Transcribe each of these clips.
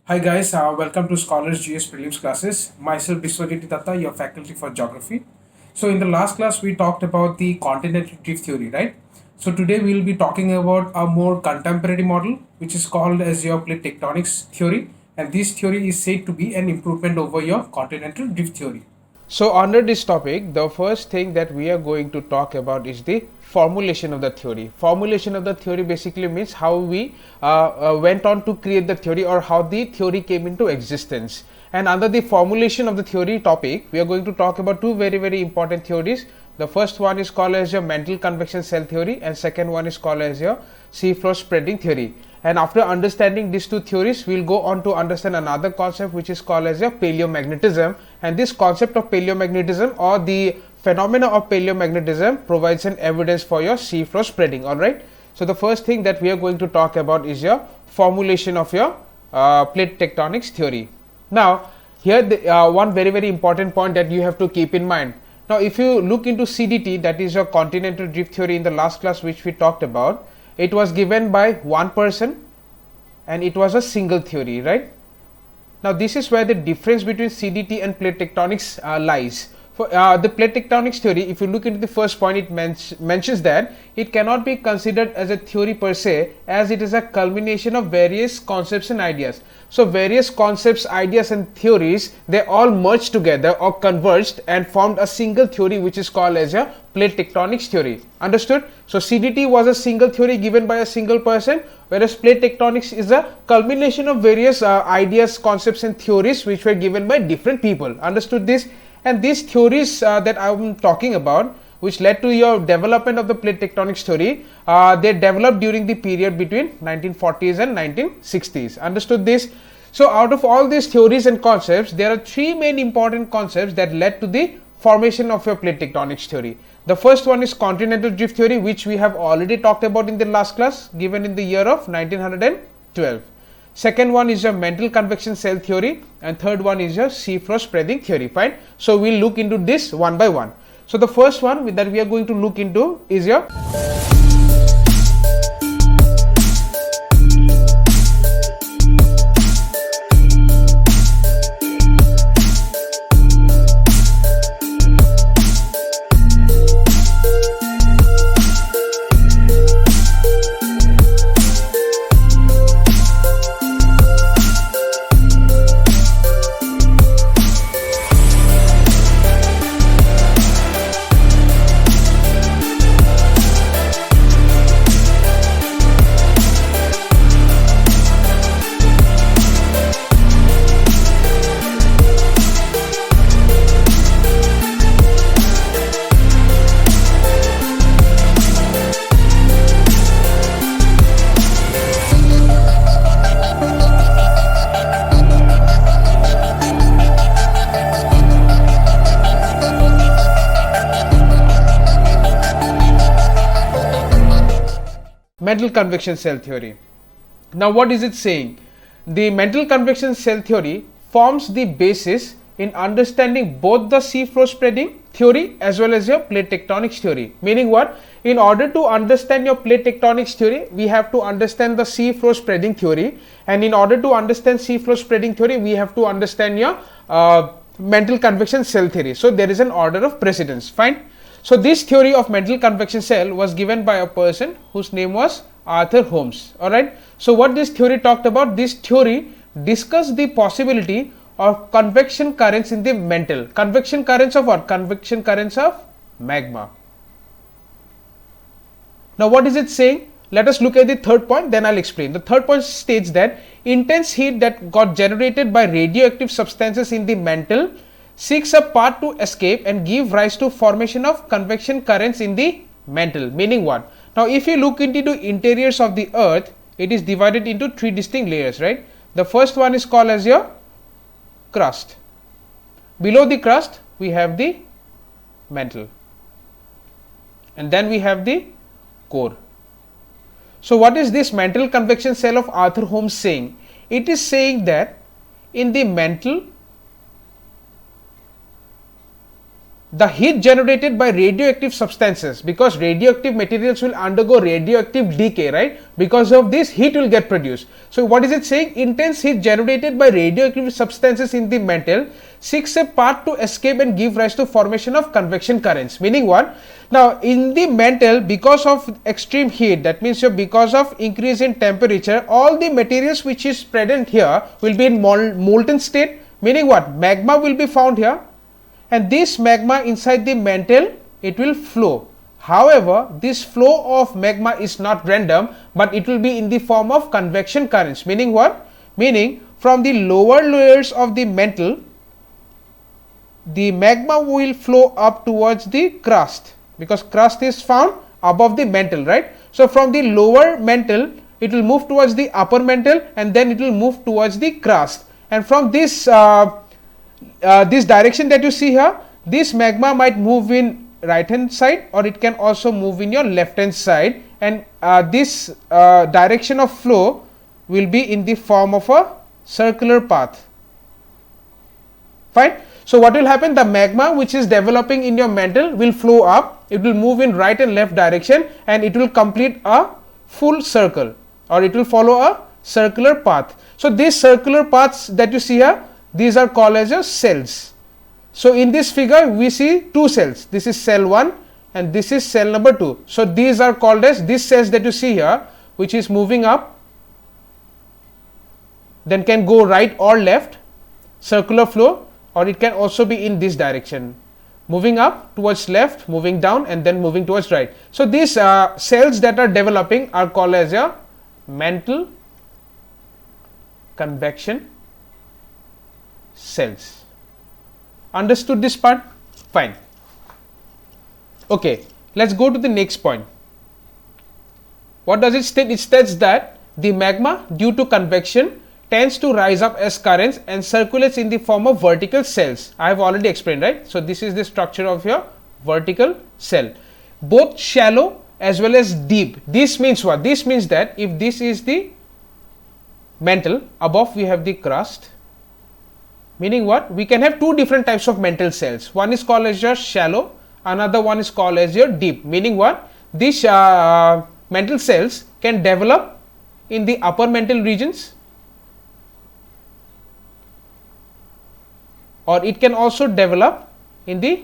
Hi guys, welcome to Scholars GS Prelims classes. Myself Biswajit Datta, your faculty for geography. So in the last class we talked about the continental drift theory, right? So today we will be talking about a more contemporary model which is called as your plate tectonics theory, and this theory is said to be an improvement over your continental drift theory. So under this topic, the first thing that we are going to talk about is the formulation of the theory. Formulation of the theory basically means how we went on to create the theory or how the theory came into existence. And under the formulation of the theory topic, we are going to talk about two very important theories. The first one is called as your mantle convection cell theory, and second one is called as your seafloor spreading theory. And after understanding these two theories, we will go on to understand another concept which is called as a paleomagnetism. And this concept of paleomagnetism or the phenomena of paleomagnetism provides an evidence for your seafloor spreading. Alright. So the first thing that we are going to talk about is your formulation of your plate tectonics theory. Now here one very important point that you have to keep in mind. Now if you look into CDT, that is your continental drift theory, in the last class which we talked about, it was given by one person and it was a single theory, right? Now this is where the difference between CDT and plate tectonics lies. For the plate tectonics theory, if you look into the first point, it mentions that it cannot be considered as a theory per se, as it is a culmination of various concepts and ideas. So various concepts, ideas and theories, they all merged together or converged and formed a single theory which is called as a plate tectonics theory. Understood? So CDT was a single theory given by a single person, whereas plate tectonics is a culmination of various ideas, concepts and theories which were given by different people. Understood this? And these theories that I am talking about, which led to your development of the plate tectonics theory, they developed during the period between 1940s and 1960s. Understood this? So out of all these theories and concepts, there are three main important concepts that led to the formation of your plate tectonics theory. The first one is continental drift theory, which we have already talked about in the last class, given in the year of 1912. Second one is your mantle convection cell theory, and third one is your seafloor spreading theory. Fine. So we'll look into this one by one. So the first one that we are going to look into is your mantle convection cell theory. Now what is it saying? The mantle convection cell theory forms the basis in understanding both the seafloor spreading theory as well as your plate tectonics theory. Meaning what? In order to understand your plate tectonics theory, we have to understand the seafloor spreading theory, and in order to understand seafloor spreading theory, we have to understand your mantle convection cell theory. So there is an order of precedence. Fine. So this theory of mantle convection cell was given by a person whose name was Arthur Holmes. Alright. So what this theory talked about? This theory discussed the possibility of convection currents in the mantle. Convection currents of what? Convection currents of magma. Now what is it saying? Let us look at the third point, then I'll explain. The third point states that intense heat that got generated by radioactive substances in the mantle seeks a path to escape and give rise to formation of convection currents in the mantle. Meaning what? Now if you look into the interiors of the earth, it is divided into three distinct layers, right? The first one is called as your crust. Below the crust we have the mantle, and then we have the core. So what is this mantle convection cell of Arthur Holmes saying? It is saying that in the mantle the heat generated by radioactive substances, because radioactive materials will undergo radioactive decay, right? Because of this, heat will get produced. So what is it saying? Intense heat generated by radioactive substances in the mantle seeks a path to escape and give rise to formation of convection currents. Meaning what? Now in the mantle, because of extreme heat, that means because of increase in temperature, all the materials which is present here will be in molten state. Meaning what? Magma will be found here, and this magma inside the mantle, it will flow. However, this flow of magma is not random, but it will be in the form of convection currents. Meaning what? Meaning from the lower layers of the mantle, the magma will flow up towards the crust, because crust is found above the mantle, right? So from the lower mantle, it will move towards the upper mantle, and then it will move towards the crust. And from this this direction that you see here, this magma might move in right hand side, or it can also move in your left hand side, and this direction of flow will be in the form of a circular path. Fine. So what will happen? The magma which is developing in your mantle will flow up, it will move in right and left direction, and it will complete a full circle, or it will follow a circular path. So these circular paths that you see here, these are called as your cells. So in this figure we see two cells. This is cell 1 and this is cell number 2. So these are called as, these cells that you see here, which is moving up, then can go right or left, circular flow, or it can also be in this direction, moving up towards left, moving down, and then moving towards right. So these cells that are developing are called as your mantle convection cells. Understood this part? Fine. Okay, let's go to the next point. What does it state? It states that the magma, due to convection, tends to rise up as currents and circulates in the form of vertical cells. I have already explained, right? So this is the structure of your vertical cell, both shallow as well as deep. This means what? This means that if this is the mantle, above we have the crust, meaning what? We can have two different types of mantle cells. One is called as your shallow, another one is called as your deep. Meaning what? These mantle cells can develop in the upper mantle regions, or it can also develop in the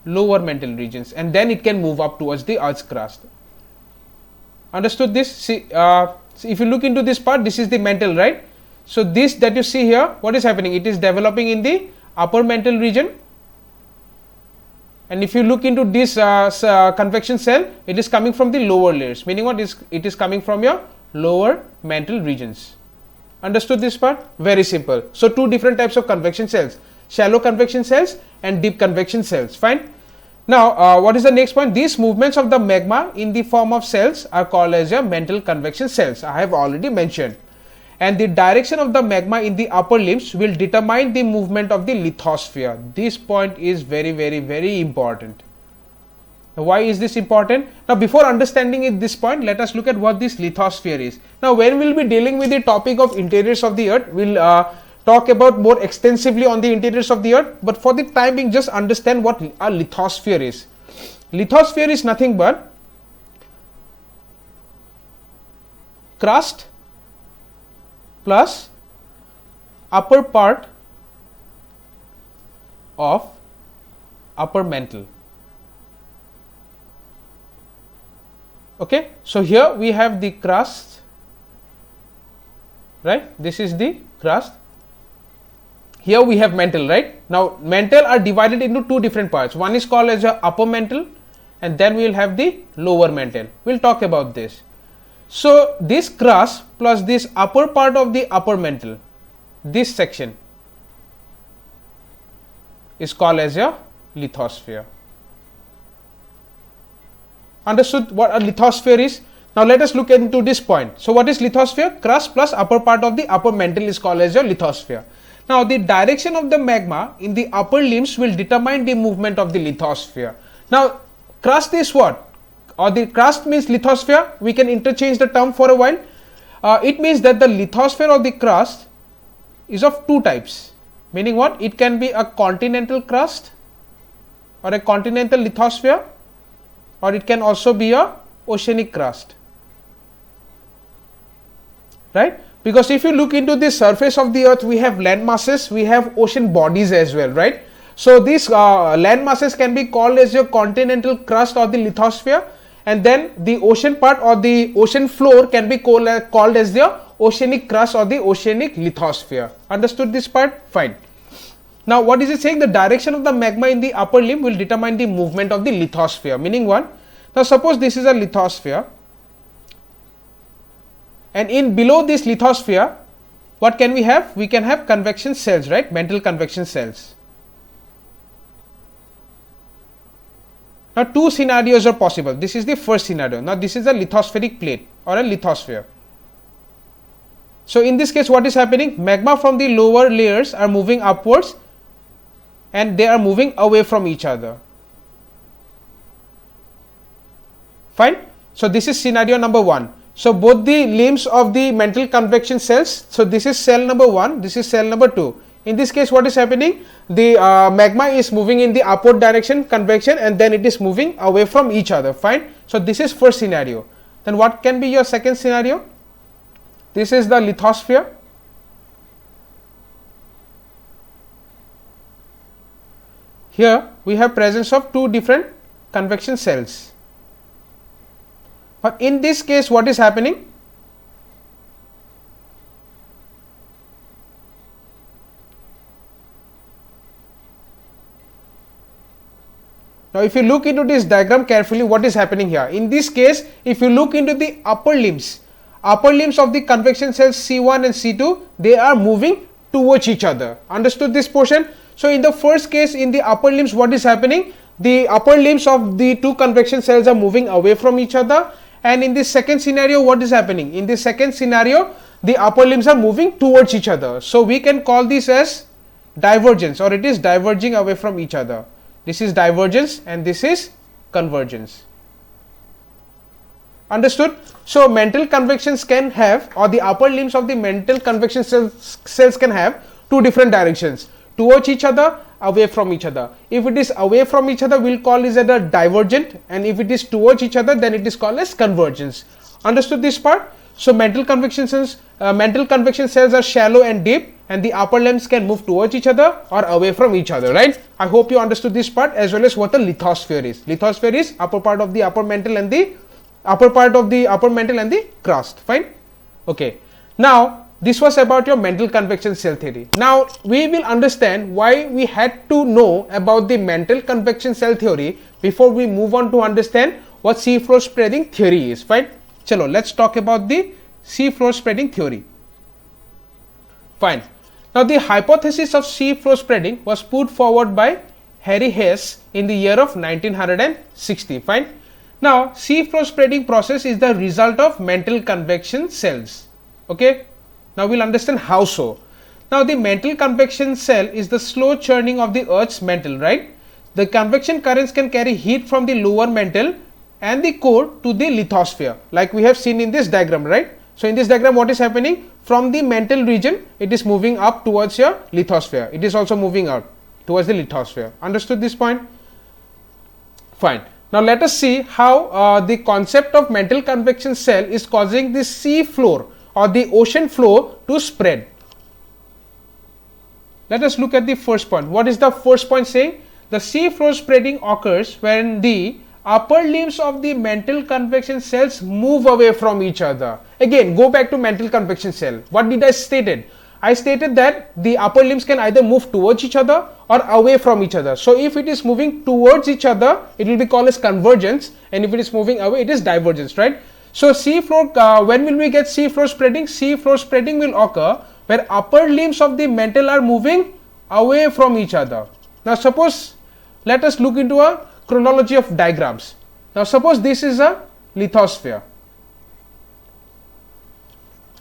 lower mantle regions, and then it can move up towards the earth's crust. Understood this? See, if you look into this part, this is the mantle, right? So this that you see here, what is happening? It is developing in the upper mantle region, and if you look into this convection cell, it is coming from the lower layers. Meaning what? It is coming from your lower mantle regions. Understood this part? Very simple. So two different types of convection cells: shallow convection cells and deep convection cells. Fine. Now what is the next point? These movements of the magma in the form of cells are called as your mantle convection cells. I have already mentioned. And the direction of the magma in the upper limbs will determine the movement of the lithosphere. This point is very important. Now, why is this important? Now before understanding this point, let us look at what this lithosphere is. Now when we will be dealing with the topic of interiors of the earth, we will talk about more extensively on the interiors of the earth, but for the time being, just understand what a lithosphere is. Lithosphere is nothing but crust plus upper part of upper mantle. Okay, so here we have the crust, right? This is the crust. Here we have mantle, right? Now mantle are divided into two different parts. One is called as your upper mantle, and then we will have the lower mantle. We'll talk about this. So this crust plus this upper part of the upper mantle, this section is called as your lithosphere. Understood what a lithosphere is? Now let us look into this point. So what is lithosphere? Crust plus upper part of the upper mantle is called as your lithosphere. Now the direction of the magma in the upper limbs will determine the movement of the lithosphere. Now crust is what? Or the crust means lithosphere. We can interchange the term for a while. It means that the lithosphere of the crust is of two types. Meaning what? It can be a continental crust or a continental lithosphere, or it can also be a oceanic crust, right? Because if you look into the surface of the earth, we have land masses, we have ocean bodies as well, right? So these land masses can be called as your continental crust or the lithosphere, and then the ocean part or the ocean floor can be called as the oceanic crust or the oceanic lithosphere. Understood this part? Fine. Now what is it saying? The direction of the magma in the upper limb will determine the movement of the lithosphere. Meaning what? Now suppose this is a lithosphere, and in below this lithosphere, what can we have? We can have convection cells, right? Mantle convection cells. Now two scenarios are possible. This is the first scenario. Now this is a lithospheric plate or a lithosphere. So in this case, what is happening? Magma from the lower layers are moving upwards and they are moving away from each other. Fine. So this is scenario number 1. So both the limbs of the mantle convection cells, so this is cell number 1, this is cell number 2. In this case, what is happening? The magma is moving in the upward direction, convection, and then it is moving away from each other. Fine. So this is first scenario. Then what can be your second scenario? This is the lithosphere. Here we have presence of two different convection cells. But in this case, what is happening? Now if you look into this diagram carefully, what is happening here? In this case, if you look into the upper limbs of the convection cells C1 and C2, they are moving towards each other. Understood this portion? So in the first case, in the upper limbs, what is happening? The upper limbs of the two convection cells are moving away from each other. And in the second scenario, what is happening? In the second scenario, the upper limbs are moving towards each other. So we can call this as divergence, or it is diverging away from each other. This is divergence and this is convergence. Understood? So mantle convections can have, or the upper limbs of the mantle convection cells can have two different directions, towards each other, away from each other. If it is away from each other, we'll call it as a divergent, and if it is towards each other, then it is called as convergence. Understood this part? So mantle convection cells are shallow and deep, and the upper limbs can move towards each other or away from each other, right? I hope you understood this part, as well as what a lithosphere is. Lithosphere is upper part of the upper mantle and the crust. Fine. Okay. Now this was about your mantle convection cell theory. Now we will understand why we had to know about the mantle convection cell theory before we move on to understand what seafloor spreading theory is. Fine. Chalo, let's talk about the seafloor spreading theory. Fine. Now the hypothesis of seafloor spreading was put forward by Harry Hess in the year of 1960. Fine. Now seafloor spreading process is the result of mantle convection cells. Okay. Now we'll understand how so. Now the mantle convection cell is the slow churning of the Earth's mantle, right? The convection currents can carry heat from the lower mantle and the core to the lithosphere, like we have seen in this diagram, right? So in this diagram, what is happening? From the mantle region, it is moving up towards your lithosphere. It is also moving out towards the lithosphere. Understood this point? Fine. Now let us see how the concept of mantle convection cell is causing the sea floor or the ocean floor to spread. Let us look at the first point. What is the first point saying? The sea floor spreading occurs when the upper limbs of the mantle convection cells move away from each other. Again, go back to mantle convection cell. What did I stated? I stated that the upper limbs can either move towards each other or away from each other. So if it is moving towards each other, it will be called as convergence, and if it is moving away, it is divergence, right? So seafloor, when will we get seafloor spreading? Seafloor spreading will occur where upper limbs of the mantle are moving away from each other. Now suppose, let us look into a chronology of diagrams. Now suppose this is a lithosphere,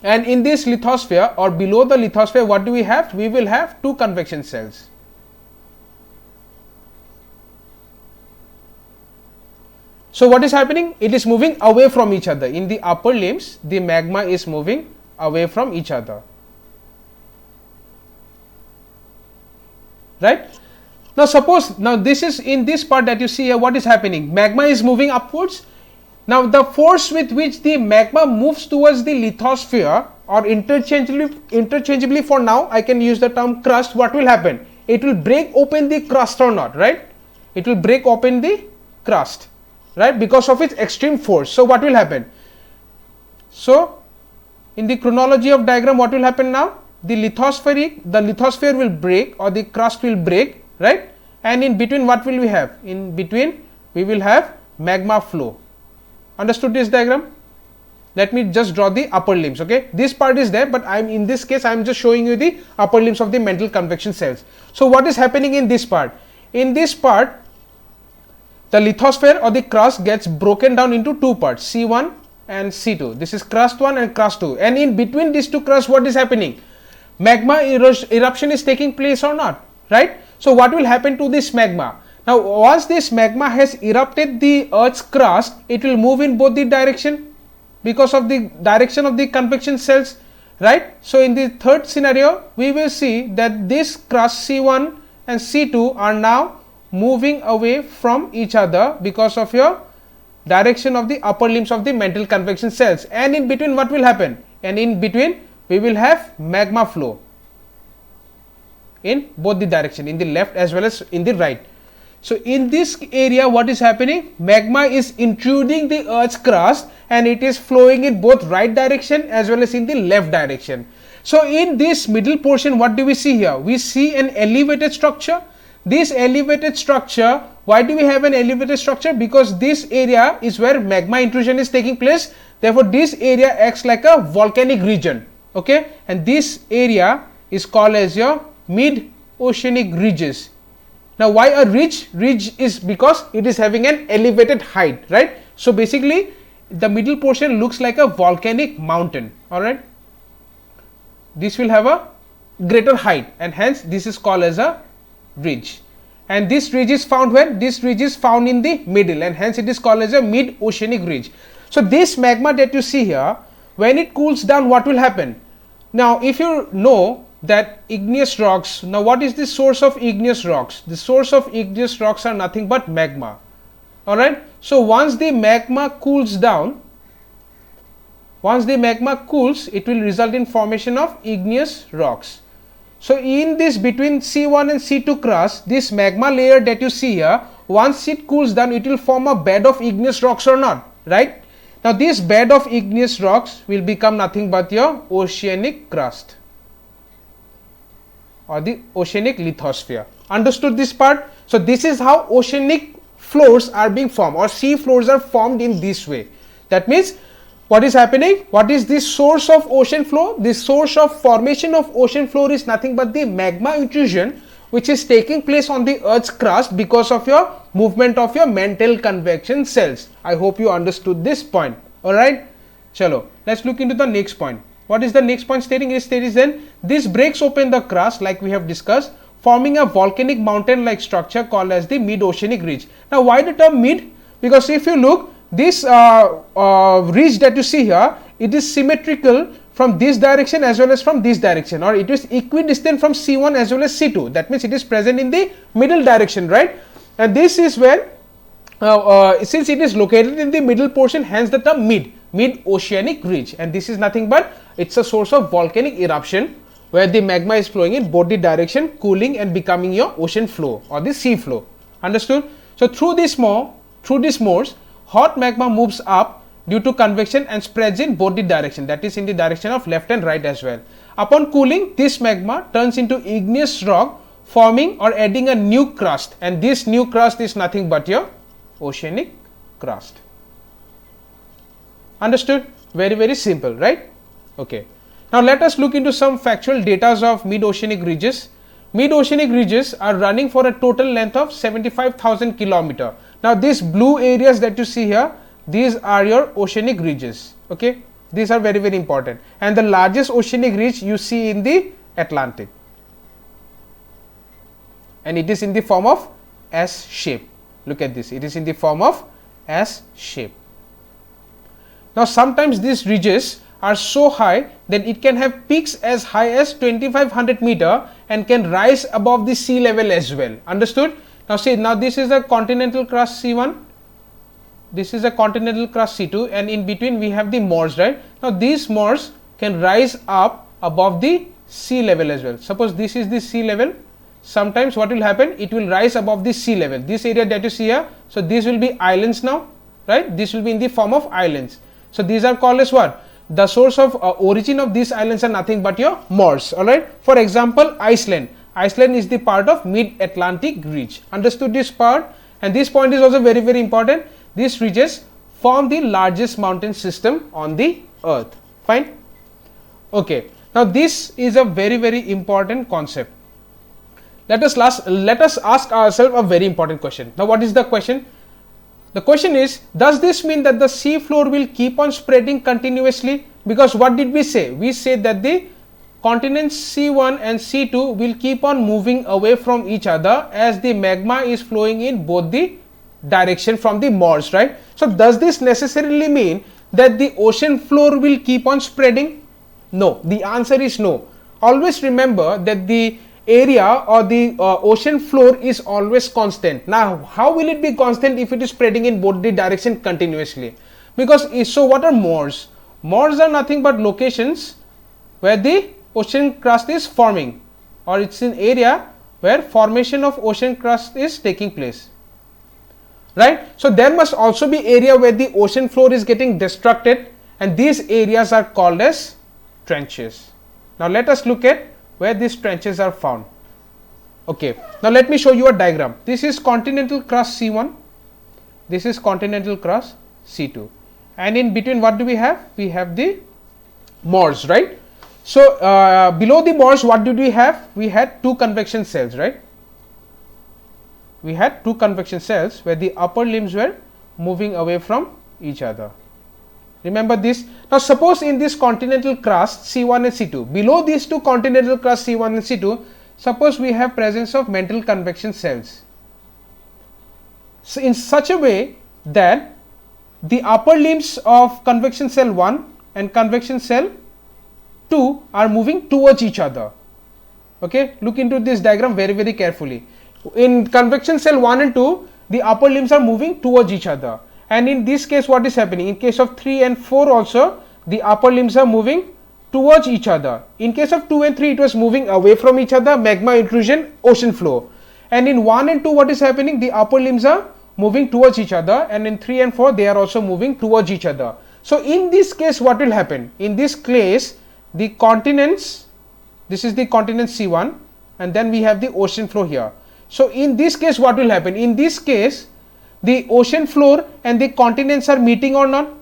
and in this lithosphere or below the lithosphere, what do we have? We will have two convection cells. So what is happening? It is moving away from each other. In the upper limbs, the magma is moving away from each other, right? Now suppose, now this is in this part that you see here, what is happening? Magma is moving upwards. Now the force with which the magma moves towards the lithosphere, or interchangeably for now I can use the term crust, what will happen? It will break open the crust or not, right? It will break open the crust, right, because of its extreme force. So what will happen? So in the chronology of diagram, what will happen now? The lithosphere will break, or the crust will break, right? And in between, what will we have? In between we will have magma flow. Understood this diagram? Let me just draw the upper limbs. Okay, this part is there, but in this case I am just showing you the upper limbs of the mantle convection cells. So what is happening in this part? In this part, the lithosphere or the crust gets broken down into two parts, C1 and C2. This is crust 1 and crust 2, and in between these two crusts, what is happening? Magma eruption is taking place or not, right? So what will happen to this magma? Now once this magma has erupted the earth's crust, it will move in both the direction because of the direction of the convection cells, right? So in the third scenario, we will see that this crust C1 and C2 are now moving away from each other because of your direction of the upper limbs of the mantle convection cells, and in between what will happen? And in between we will have magma flow in both the direction, in the left as well as in the right. So in this area, what is happening? Magma is intruding the earth's crust and it is flowing in both right direction as well as in the left direction. So in this middle portion, what do we see here? We see an elevated structure. This elevated structure, why do we have an elevated structure? Because this area is where magma intrusion is taking place. Therefore this area acts like a volcanic region, okay, and this area is called as your mid-oceanic ridges. Now why a ridge? Ridge is because it is having an elevated height, right? So basically the middle portion looks like a volcanic mountain, all right. This will have a greater height and hence this is called as a ridge, and this ridge is found where? This ridge is found in the middle, and hence it is called as a mid-oceanic ridge. So this magma that you see here, when it cools down, what will happen? Now if you know that igneous rocks, now what is the source of igneous rocks? The source of igneous rocks are nothing but magma, all right. So once the magma cools down, once the magma cools, it will result in formation of igneous rocks. So in this between C1 and C2 crust, this magma layer that you see here, once it cools down, it will form a bed of igneous rocks or not, right? Now this bed of igneous rocks will become nothing but your oceanic crust or the oceanic lithosphere. Understood this part? So this is how oceanic floors are being formed, or sea floors are formed in this way. That means what is happening? What is the source of ocean flow? The source of formation of ocean floor is nothing but the magma intrusion which is taking place on the earth's crust because of your movement of your mantle convection cells. I hope you understood this point. All right, chalo, let's look into the next point. What is the next point stating? It states then this breaks open the crust like we have discussed, forming a volcanic mountain like structure called as the mid-oceanic ridge. Now why the term mid? Because if you look, this ridge that you see here, it is symmetrical from this direction as well as from this direction, or it is equidistant from C1 as well as C2. That means it is present in the middle direction, right? And this is where since it is located in the middle portion, hence the term mid-oceanic ridge, and this is nothing but it's a source of volcanic eruption where the magma is flowing in both the direction, cooling and becoming your ocean flow or the sea flow. Understood? So through this mores, hot magma moves up due to convection and spreads in both the direction, that is in the direction of left and right as well. Upon cooling, this magma turns into igneous rock, forming or adding a new crust, and this new crust is nothing but your oceanic crust. Understood? Very, very simple, right? Okay. Now let us look into some factual data of mid-oceanic ridges. Mid-oceanic ridges are running for a total length of 75,000 kilometers. Now these blue areas that you see here, these are your oceanic ridges, okay. These are very, very important, and the largest oceanic ridge you see in the Atlantic, and it is in the form of S shape. Look at this, it is in the form of S shape. Now sometimes these ridges are so high that it can have peaks as high as 2500 meter and can rise above the sea level as well. Understood? Now see, now this is a continental crust C1, this is a continental crust C2, and in between we have the moors, right? Now these moors can rise up above the sea level as well. Suppose this is the sea level, sometimes what will happen, it will rise above the sea level, this area that you see here. So these will be islands now, right? This will be in the form of islands. So these are called as what? The source of origin of these islands are nothing but your moors. All right. For example, Iceland. Iceland is the part of mid-Atlantic ridge. Understood this part? And this point is also very, very important. These ridges form the largest mountain system on the earth. Fine. Okay. Now this is a very, very important concept. Let us ask ourselves a very important question. Now what is the question? The question is, does this mean that the sea floor will keep on spreading continuously? Because what did we say? We said that the continents C1 and C2 will keep on moving away from each other as the magma is flowing in both the direction from the moors, right? So does this necessarily mean that the ocean floor will keep on spreading? No, the answer is no. Always remember that the area or the ocean floor is always constant. Now how will it be constant if it is spreading in both the direction continuously? Because so what are moors? Moors are nothing but locations where the ocean crust is forming, or it's an area where formation of ocean crust is taking place, right? So there must also be area where the ocean floor is getting destructed, and these areas are called as trenches. Now let us look at where these trenches are found. Okay, now let me show you a diagram. This is continental crust C1, this is continental crust C2, and in between what do we have? We have the moors, right? So below the moors what did we have? We had two convection cells, right? We had two convection cells where the upper limbs were moving away from each other. Remember this. Now suppose in this continental crust C1 and C2, below these two continental crust C1 and C2, suppose we have presence of mantle convection cells. So in such a way that the upper limbs of convection cell 1 and convection cell 2 are moving towards each other. Okay, look into this diagram very, very carefully. In convection cell 1 and 2, the upper limbs are moving towards each other. And in this case what is happening? In case of 3 and 4 also, the upper limbs are moving towards each other. In case of 2 and 3, it was moving away from each other, magma intrusion, ocean flow. And in 1 and 2 what is happening? The upper limbs are moving towards each other, and in 3 and 4 they are also moving towards each other. So in this case what will happen? In this case the continents, this is the continent C1, and then we have the ocean floor here. So in this case what will happen? In this case the ocean floor and the continents are meeting or not,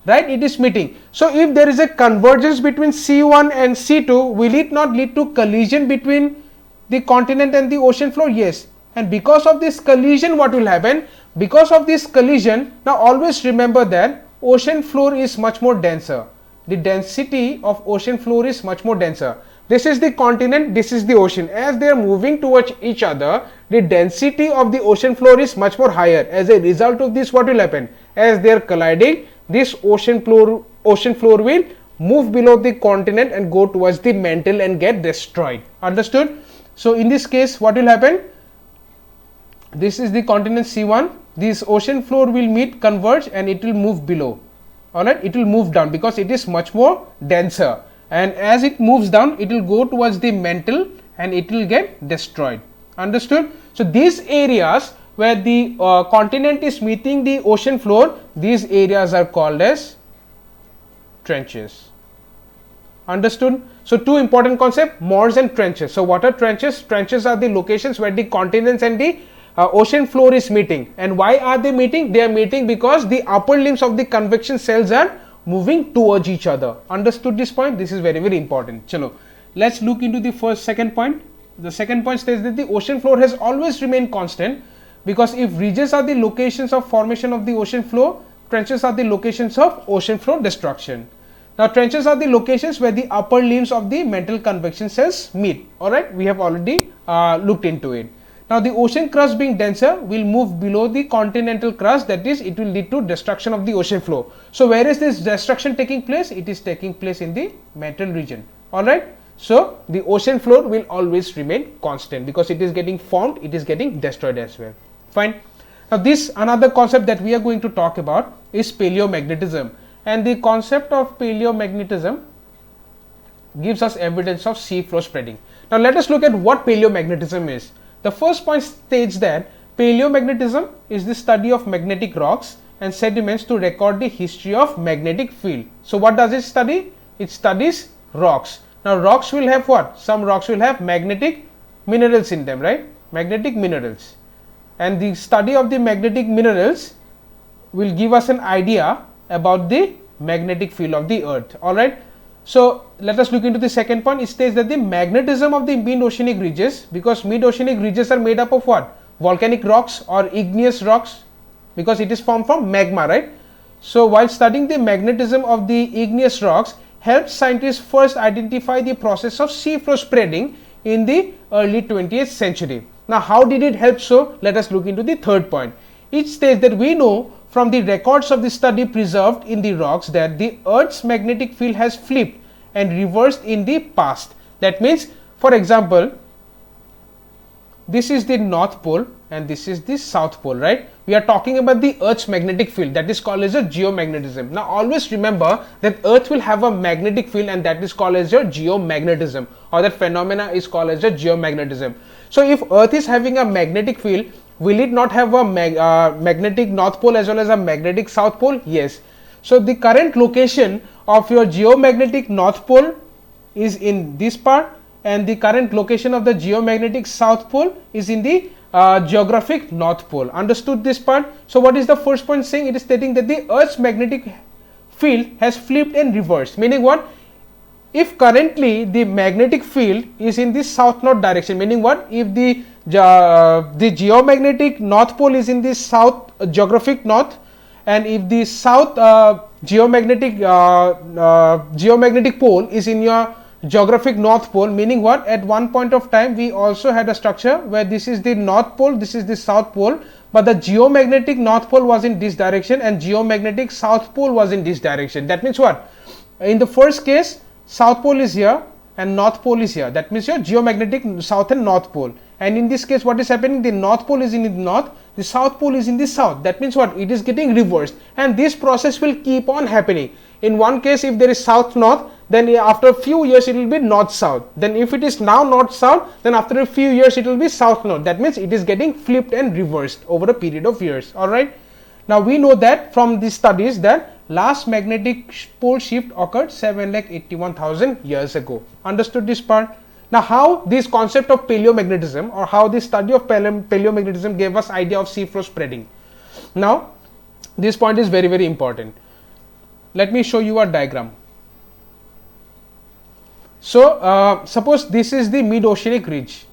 right? It is meeting. So if there is a convergence between C1 and C2, will it not lead to collision between the continent and the ocean floor? Yes. And because of this collision what will happen? Because of this collision, now always remember that ocean floor is much more denser. The density of ocean floor is much more denser. This is the continent, this is the ocean. As they are moving towards each other, the density of the ocean floor is much more higher. As a result of this, what will happen? As they are colliding, this ocean floor will move below the continent and go towards the mantle and get destroyed. Understood? So in this case, what will happen? This is the continent C1. This ocean floor will meet, converge, and it will move below. Alright, it will move down because it is much more denser. And as it moves down, it will go towards the mantle and it will get destroyed. Understood? So these areas where the continent is meeting the ocean floor, these areas are called as trenches. Understood? So two important concepts, moors and trenches. So what are trenches? Trenches are the locations where the continents and the ocean floor is meeting. And why are they meeting? They are meeting because the upper limbs of the convection cells are moving towards each other. Understood this point? This is very, very important. Chalo, let's look into the second point. The second point states that the ocean floor has always remained constant, because if ridges are the locations of formation of the ocean floor, trenches are the locations of ocean floor destruction. Now trenches are the locations where the upper limbs of the mantle convection cells meet. Alright, we have already looked into it. Now the ocean crust being denser will move below the continental crust, that is, it will lead to destruction of the ocean floor. So where is this destruction taking place? It is taking place in the mantle region. Alright. So the ocean floor will always remain constant because it is getting formed, it is getting destroyed as well. Fine. Now this another concept that we are going to talk about is paleomagnetism, and the concept of paleomagnetism gives us evidence of sea floor spreading. Now let us look at what paleomagnetism is. The first point states that paleomagnetism is the study of magnetic rocks and sediments to record the history of magnetic field. So what does it study? It studies rocks. Now rocks will have what? Some rocks will have magnetic minerals in them, right? Magnetic minerals. And the study of the magnetic minerals will give us an idea about the magnetic field of the earth. Alright. So let us look into the second point. It states that the magnetism of the mid-oceanic ridges, because mid-oceanic ridges are made up of what? Volcanic rocks or igneous rocks, because it is formed from magma, right? So while studying the magnetism of the igneous rocks helped scientists first identify the process of seafloor spreading in the early 20th century. Now how did it help so? Let us look into the third point. It states that we know from the records of the study preserved in the rocks that the Earth's magnetic field has flipped and reversed in the past. That means, for example, this is the North Pole and this is the South Pole, right? We are talking about the Earth's magnetic field, that is called as a geomagnetism. Now always remember that Earth will have a magnetic field and that is called as your geomagnetism, or that phenomena is called as a geomagnetism. So if Earth is having a magnetic field, will it not have a magnetic North Pole as well as a magnetic South Pole? Yes. So the current location of your geomagnetic North Pole is in this part, and the current location of the geomagnetic South Pole is in the geographic North Pole. Understood this part? So what is the first point saying? It is stating that the Earth's magnetic field has flipped and reversed, meaning what? If currently the magnetic field is in the south-north direction, meaning what? If the geomagnetic North Pole is in the south geographic north, and if the south geomagnetic pole is in your geographic North Pole, meaning what? At one point of time we also had a structure where this is the North Pole, this is the South Pole, but the geomagnetic North Pole was in this direction and geomagnetic South Pole was in this direction. That means what? In the first case, South Pole is here and North Pole is here. That means your geomagnetic South and North Pole. And in this case, what is happening? The North Pole is in the north, the South Pole is in the south. That means what? It is getting reversed, and this process will keep on happening. In one case, if there is south-north, then after a few years it will be north-south. Then if it is now north-south, then after a few years it will be south-north. That means it is getting flipped and reversed over a period of years. Alright. Now we know that from the studies that last magnetic pole shift occurred 7,81,000 years ago. Understood this part? Now how this concept of paleomagnetism, or how the study of paleomagnetism gave us idea of seafloor spreading. Now this point is very important. Let me show you a diagram. So suppose this is the mid-oceanic ridge,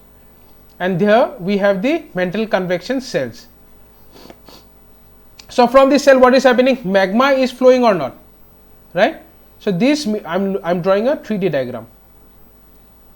and here we have the mantle convection cells. So from this cell, what is happening? Magma is flowing or not, right? So this I'm drawing a 3D diagram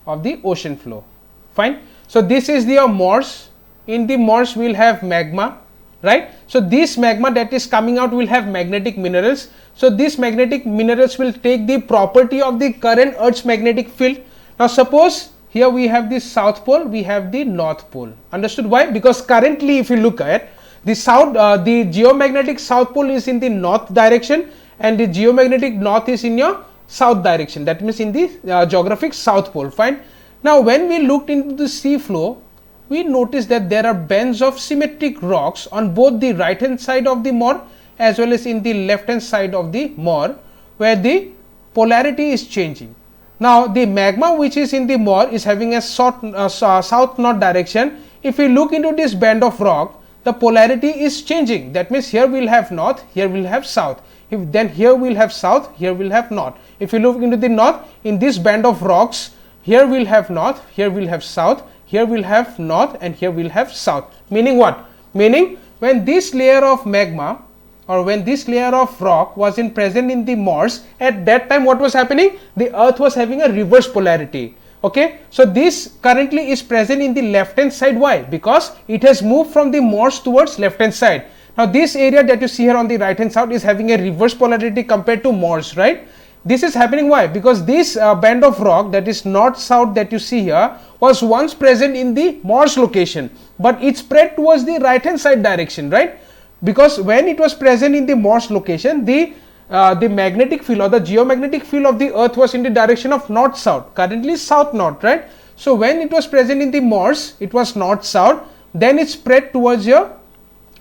of the ocean flow. Fine. So this is the Mars. In the Mars we will have magma, right? So this magma that is coming out will have magnetic minerals. So these magnetic minerals will take the property of the current Earth's magnetic field. Now suppose here we have the South Pole, we have the North Pole. Understood why? Because currently if you look at the the geomagnetic South Pole is in the north direction and the geomagnetic north is in your south direction. That means in the geographic South Pole. Fine. Now when we looked into the sea flow, we noticed that there are bands of symmetric rocks on both the right hand side of the Mare as well as in the left hand side of the Mare, where the polarity is changing. Now the magma which is in the Mare is having a south north direction. If we look into this band of rock, the polarity is changing. That means here we will have north, here we will have south. If then here we will have south, here we will have north. If you look into the north, in this band of rocks, here we will have north, here we will have south, here we will have north, and here we will have south. Meaning what? Meaning when this layer of magma or when this layer of rock was present in the Mars, at that time what was happening? The Earth was having a reverse polarity. Okay, so this currently is present in the left hand side. Why? Because it has moved from the Morse towards left hand side. Now this area that you see here on the right hand side is having a reverse polarity compared to Morse, right? This is happening why? Because this band of rock, that is north south, that you see here, was once present in the Morse location, but it spread towards the right hand side direction, right? Because when it was present in the Morse location, the magnetic field or the geomagnetic field of the earth was in the direction of north south, currently south north, right? So when it was present in the Morse, it was north south, then it spread towards your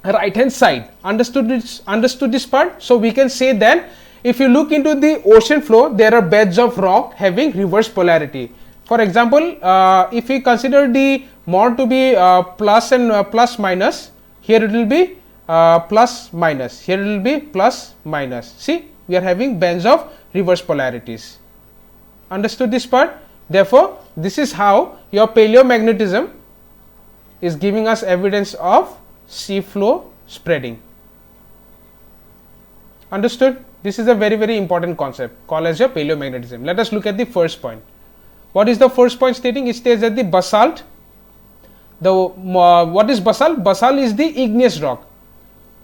right hand side. Understood this part? So we can say that if you look into the ocean floor, there are beds of rock having reverse polarity. For example, if we consider the Morse to be plus and plus minus, here it will be plus minus, here it will be plus minus. See, we are having bands of reverse polarities. Understood this part? Therefore, this is how your paleomagnetism is giving us evidence of seafloor spreading. Understood? This is a very important concept called as your paleomagnetism. Let us look at the first point. What is the first point stating? It states that the basalt, what is basalt? Basalt is the igneous rock.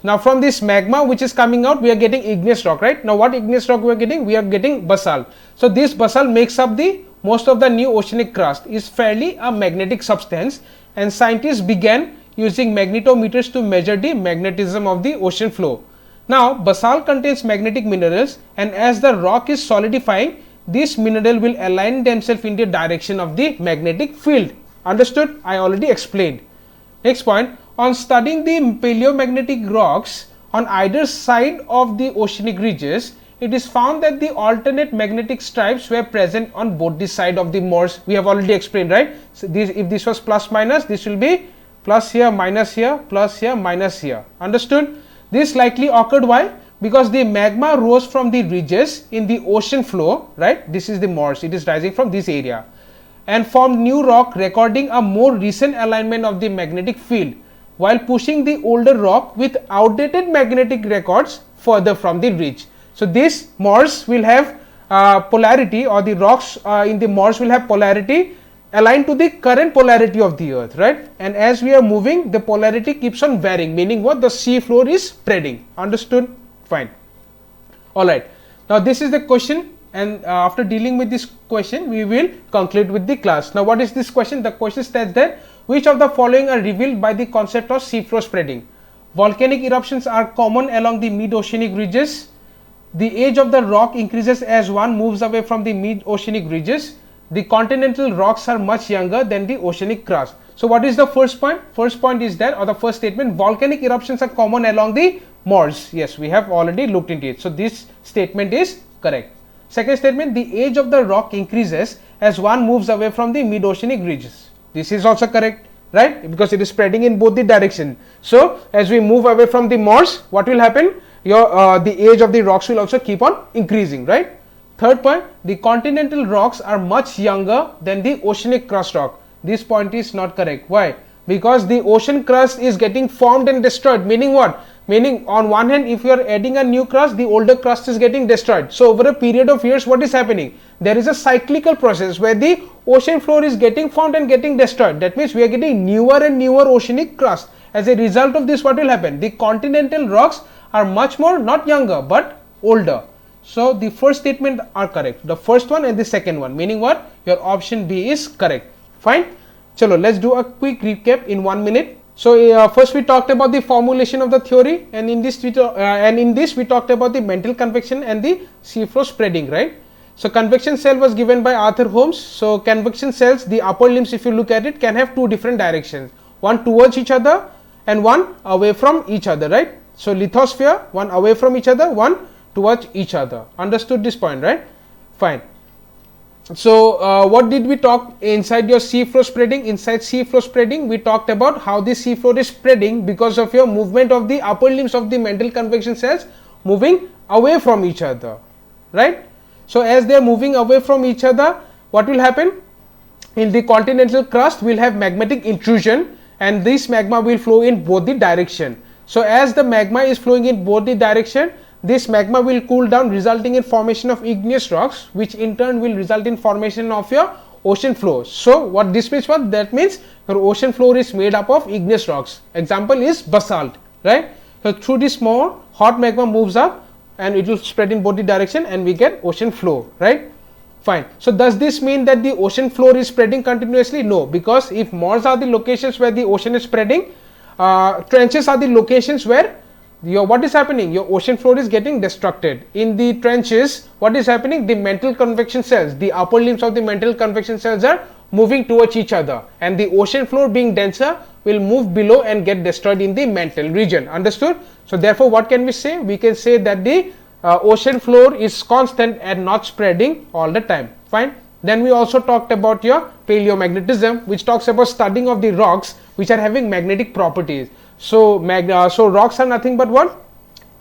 Now from this magma which is coming out, we are getting igneous rock, right? Now what igneous rock we are getting? We are getting basalt. So this basalt makes up the most of the new oceanic crust, is fairly a magnetic substance, and scientists began using magnetometers to measure the magnetism of the ocean floor. Now basalt contains magnetic minerals, and as the rock is solidifying, this mineral will align themselves in the direction of the magnetic field. Understood? I already explained. Next point, on studying the paleomagnetic rocks on either side of the oceanic ridges, it is found that the alternate magnetic stripes were present on both the side of the Morse. We have already explained, right? So if this was plus minus, this will be plus here, minus here, plus here, minus here. Understood? This likely occurred why? Because the magma rose from the ridges in the ocean floor, right? This is the Morse, it is rising from this area, and formed new rock recording a more recent alignment of the magnetic field, while pushing the older rock with outdated magnetic records further from the ridge. So this Morse will have polarity, or the rocks in the Morse will have polarity aligned to the current polarity of the earth, right? And as we are moving, the polarity keeps on varying, meaning what? The sea floor is spreading. Understood? Fine. Alright. Now this is the question, and after dealing with this question, we will conclude with the class. Now what is this question? The question states that which of the following are revealed by the concept of seafloor spreading? Volcanic eruptions are common along the mid-oceanic ridges. The age of the rock increases as one moves away from the mid-oceanic ridges. The continental rocks are much younger than the oceanic crust. So what is the first point? First point is that, or the first statement, volcanic eruptions are common along the Morse. Yes, we have already looked into it. So this statement is correct. Second statement, the age of the rock increases as one moves away from the mid-oceanic ridges. This is also correct, right? Because it is spreading in both the direction. So as we move away from the Morse, what will happen? The age of the rocks will also keep on increasing, right? Third point, the continental rocks are much younger than the oceanic crust rock. This point is not correct. Why? Because the ocean crust is getting formed and destroyed. Meaning what? Meaning on one hand, if you are adding a new crust, the older crust is getting destroyed. So over a period of years, what is happening? There is a cyclical process where the ocean floor is getting formed and getting destroyed. That means we are getting newer and newer oceanic crust. As a result of this, what will happen? The continental rocks are much more, not younger, but older. So the first statement are correct, the first one and the second one, meaning what? Your option B is correct. Fine. Chalo, let's do a quick recap in 1 minute. So first we talked about the formulation of the theory, and in this we talked about the mantle convection and the seafloor spreading, right? So convection cell was given by Arthur Holmes. So convection cells, the upper limbs, if you look at it, can have two different directions, one towards each other and one away from each other, right? So lithosphere, one away from each other, one towards each other. Understood this point, right? Fine. So what did we talk inside your seafloor spreading? Inside seafloor spreading, we talked about how the seafloor is spreading because of your movement of the upper limbs of the mantle convection cells moving away from each other, right? So as they are moving away from each other, what will happen? In the continental crust, we will have magmatic intrusion, and this magma will flow in both the direction. So as the magma is flowing in both the direction, this magma will cool down, resulting in formation of igneous rocks, which in turn will result in formation of your ocean floor. So what this means, what that means, your ocean floor is made up of igneous rocks. Example is basalt, right? So through this small hot magma moves up and it will spread in both the direction and we get ocean floor, right? Fine. So does this mean that the ocean floor is spreading continuously? No, because if mores are the locations where the ocean is spreading, trenches are the locations where what is happening, your ocean floor is getting destructed. In the trenches, what is happening, the mantle convection cells, the upper limbs of the mantle convection cells are moving towards each other, and the ocean floor being denser will move below and get destroyed in the mantle region. Understood? So therefore what can we say? We can say that the ocean floor is constant and not spreading all the time. Fine. Then we also talked about your paleomagnetism, which talks about studying of the rocks which are having magnetic properties. So rocks are nothing but what?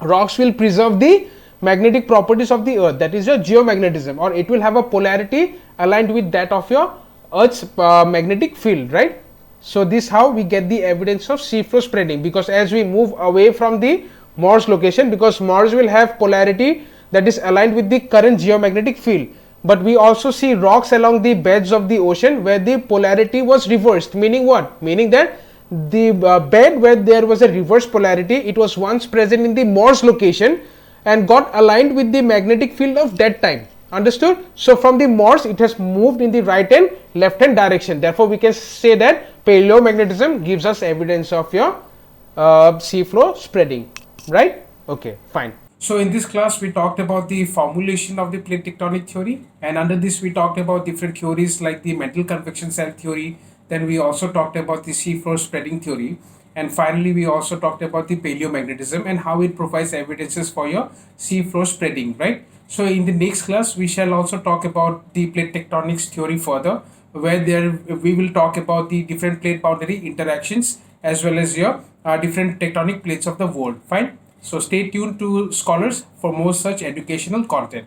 Rocks will preserve the magnetic properties of the earth, that is your geomagnetism, or it will have a polarity aligned with that of your earth's magnetic field, right? So this how we get the evidence of seafloor spreading, because as we move away from the mores location, because mores will have polarity that is aligned with the current geomagnetic field, but we also see rocks along the beds of the ocean where the polarity was reversed. Meaning what? Meaning that the bed where there was a reverse polarity, it was once present in the mores location and got aligned with the magnetic field of that time. Understood? So from the mores it has moved in the right and left hand direction. Therefore we can say that paleomagnetism gives us evidence of your seafloor spreading, right? Okay, fine. So in this class, we talked about the formulation of the plate tectonic theory, and under this we talked about different theories like the mantle convection cell theory. Then we also talked about the seafloor spreading theory, and finally we also talked about the paleomagnetism and how it provides evidences for your seafloor spreading, right? So in the next class, we shall also talk about the plate tectonics theory further, where we will talk about the different plate boundary interactions as well as your different tectonic plates of the world. Fine. So stay tuned to Scholars for more such educational content.